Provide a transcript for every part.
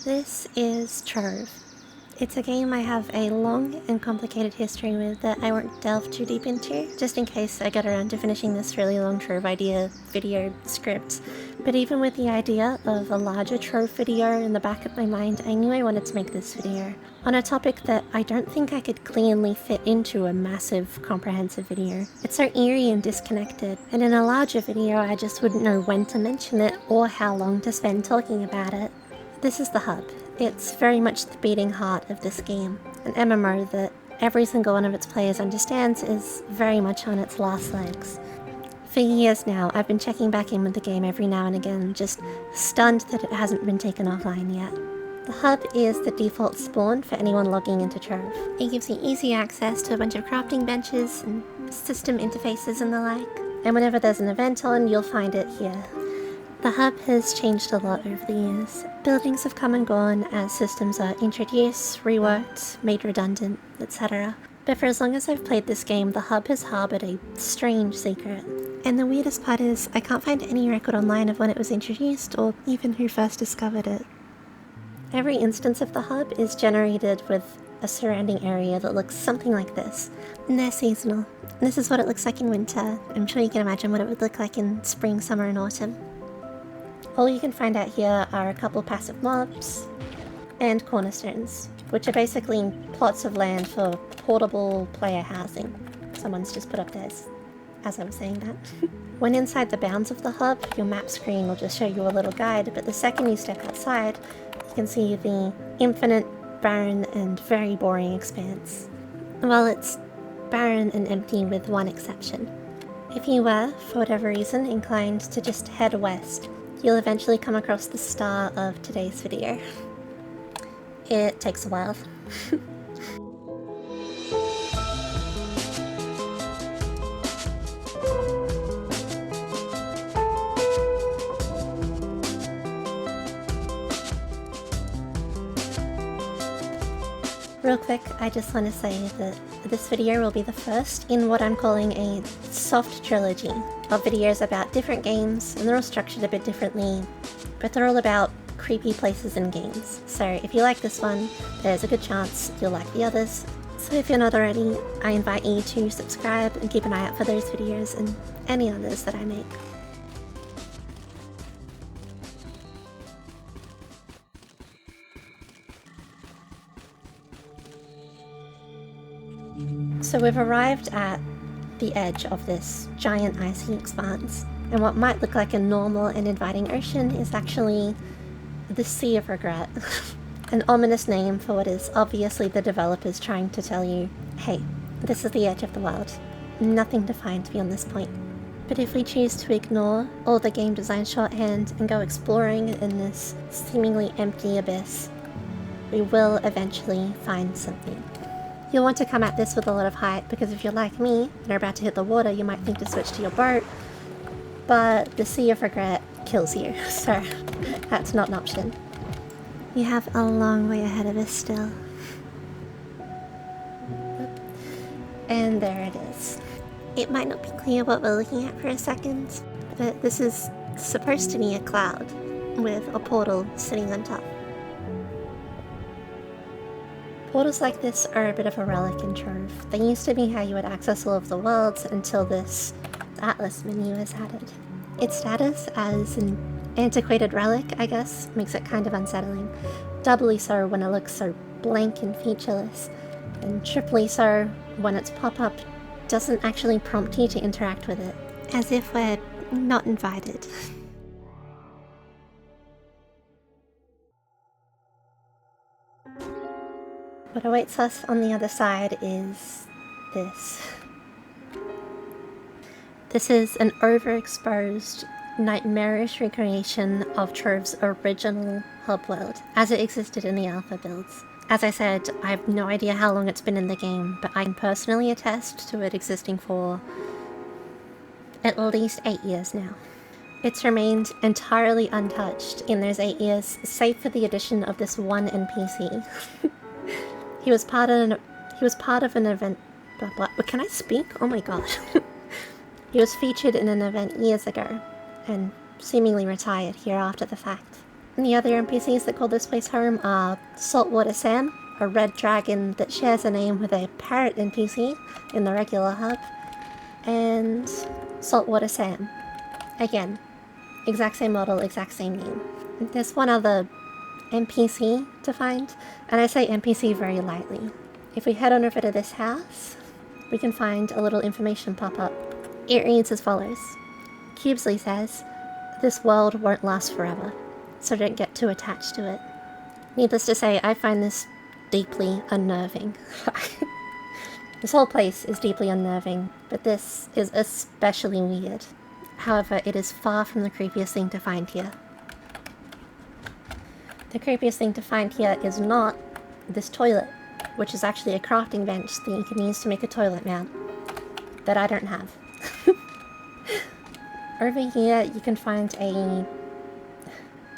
This is Trove. It's a game I have a long and complicated history with that I won't delve too deep into, just in case I get around to finishing this really long Trove idea video script. But even with the idea of a larger Trove video in the back of my mind, I knew I wanted to make this video on a topic that I don't think I could cleanly fit into a massive, comprehensive video. It's so eerie and disconnected, and in a larger video I just wouldn't know when to mention it or how long to spend talking about it. This is the hub. It's very much the beating heart of this game, an MMO that every single one of its players understands is very much on its last legs. For years now, I've been checking back in with the game every now and again, just stunned that it hasn't been taken offline yet. The hub is the default spawn for anyone logging into Trove. It gives you easy access to a bunch of crafting benches and system interfaces and the like, and whenever there's an event on, you'll find it here. The hub has changed a lot over the years. Buildings have come and gone as systems are introduced, reworked, made redundant, etc. But for as long as I've played this game, the hub has harbored a strange secret. And the weirdest part is, I can't find any record online of when it was introduced or even who first discovered it. Every instance of the hub is generated with a surrounding area that looks something like this. And they're seasonal. This is what it looks like in winter. I'm sure you can imagine what it would look like in spring, summer, and autumn. All you can find out here are a couple passive mobs and cornerstones, which are basically plots of land for portable player housing. Someone's just put up theirs as I was saying that. When inside the bounds of the hub, your map screen will just show you a little guide, but the second you step outside, you can see the infinite, barren, and very boring expanse. Well, it's barren and empty with one exception. If you were, for whatever reason, inclined to just head west, you'll eventually come across the star of today's video. It takes a while. Real quick, I just want to say that this video will be the first in what I'm calling a soft trilogy of videos about different games, and they're all structured a bit differently, but they're all about creepy places in games. So if you like this one, there's a good chance you'll like the others. So if you're not already, I invite you to subscribe and keep an eye out for those videos and any others that I make. So we've arrived at the edge of this giant icy expanse, and what might look like a normal and inviting ocean is actually the Sea of Regret. An ominous name for what is obviously the developers trying to tell you, hey, this is the edge of the world. Nothing to find beyond this point. But if we choose to ignore all the game design shorthand and go exploring in this seemingly empty abyss, we will eventually find something. You'll want to come at this with a lot of hype, because if you're like me and are about to hit the water, you might think to switch to your boat, but the Sea of Regret kills you, so that's not an option. We have a long way ahead of us still. And there it is. It might not be clear what we're looking at for a second, but this is supposed to be a cloud with a portal sitting on top. Portals like this are a bit of a relic in Trove. They used to be how you would access all of the worlds until this Atlas menu is added. Its status as an antiquated relic, I guess, makes it kind of unsettling. Doubly so when it looks so blank and featureless, and triply so when its pop-up doesn't actually prompt you to interact with it, as if we're not invited. What awaits us on the other side is this. This is an overexposed, nightmarish recreation of Trove's original hub world, as it existed in the alpha builds. As I said, I have no idea how long it's been in the game, but I can personally attest to it existing for at least 8 years now. It's remained entirely untouched in those 8 years, save for the addition of this one NPC. He was part of an event. Blah, blah. Can I speak? Oh my god. He was featured in an event years ago, and seemingly retired here after the fact. And the other NPCs that call this place home are Saltwater Sam, a red dragon that shares a name with a parrot NPC in the regular hub, and Saltwater Sam. Again, exact same model, exact same name. There's one other NPC to find, and I say NPC very lightly. If we head on over to this house, we can find a little information pop up. It reads as follows. Cubesley says, "This world won't last forever, so don't get too attached to it." Needless to say, I find this deeply unnerving. This whole place is deeply unnerving, but this is especially weird. However, it is far from the creepiest thing to find here. The creepiest thing to find here is not this toilet, which is actually a crafting bench that you can use to make a toilet mount, that I don't have. Over here you can find a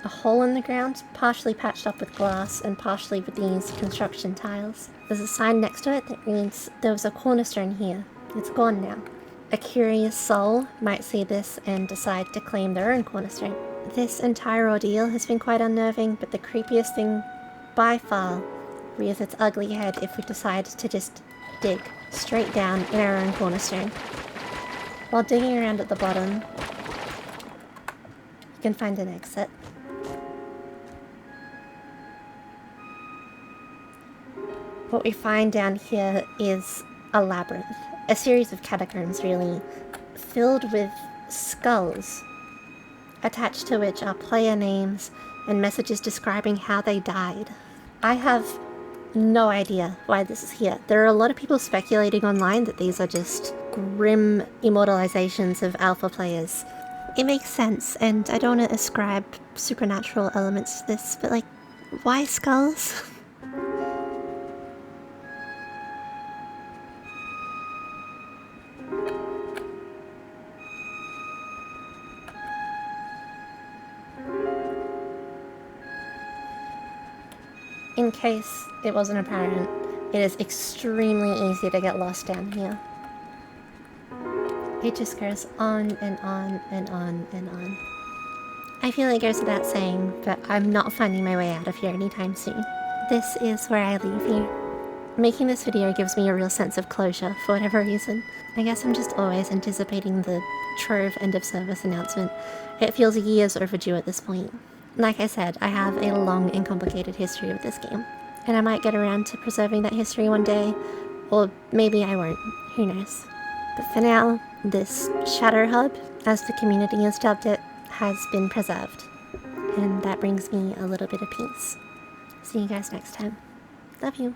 hole in the ground, partially patched up with glass and partially with these construction tiles. There's a sign next to it that reads, "There was a cornerstone here. It's gone now." A curious soul might see this and decide to claim their own cornerstone. This entire ordeal has been quite unnerving, but the creepiest thing by far rears its ugly head if we decide to just dig straight down in our own cornerstone. While digging around at the bottom, you can find an exit. What we find down here is a labyrinth, a series of catacombs really, filled with skulls, attached to which are player names and messages describing how they died. I have no idea why this is here. There are a lot of people speculating online that these are just grim immortalizations of alpha players. It makes sense, and I don't want to ascribe supernatural elements to this, but like, why skulls? In case it wasn't apparent, it is extremely easy to get lost down here. It just goes on and on and on and on. I feel it goes without saying, but I'm not finding my way out of here anytime soon. This is where I leave you. Making this video gives me a real sense of closure for whatever reason. I guess I'm just always anticipating the Trove end of service announcement. It feels years overdue at this point. Like I said, I have a long and complicated history with this game, and I might get around to preserving that history one day, or maybe I won't, who knows. But for now, this Shadow Hub, as the community has dubbed it, has been preserved, and that brings me a little bit of peace. See you guys next time. Love you.